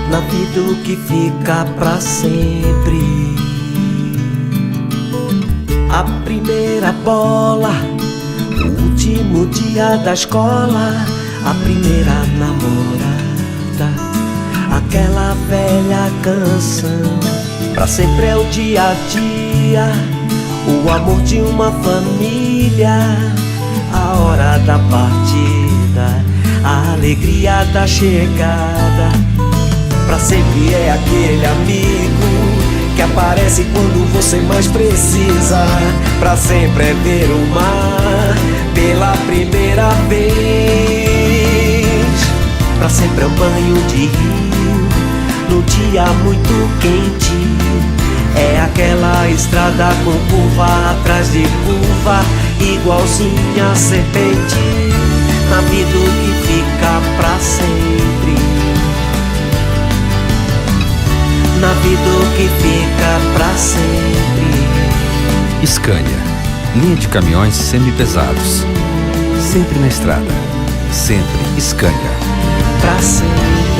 na vida o que fica pra sempre. A primeira bola, o último dia da escola, a primeira namorada, aquela velha canção. Pra sempre é o dia a dia, o amor de uma família, a hora da partida, a alegria da chegada. Pra sempre é aquele amigo que aparece quando você mais precisa. Pra sempre é ver o mar pela primeira vez. Pra sempre é um banho de rio no dia muito quente. É aquela estrada com curva atrás de curva, igualzinha a serpente. Na vida o que fica pra sempre, na vida o que fica pra sempre. Scania, linha de caminhões semi-pesados. Sempre na estrada, sempre Scania. Pra sempre.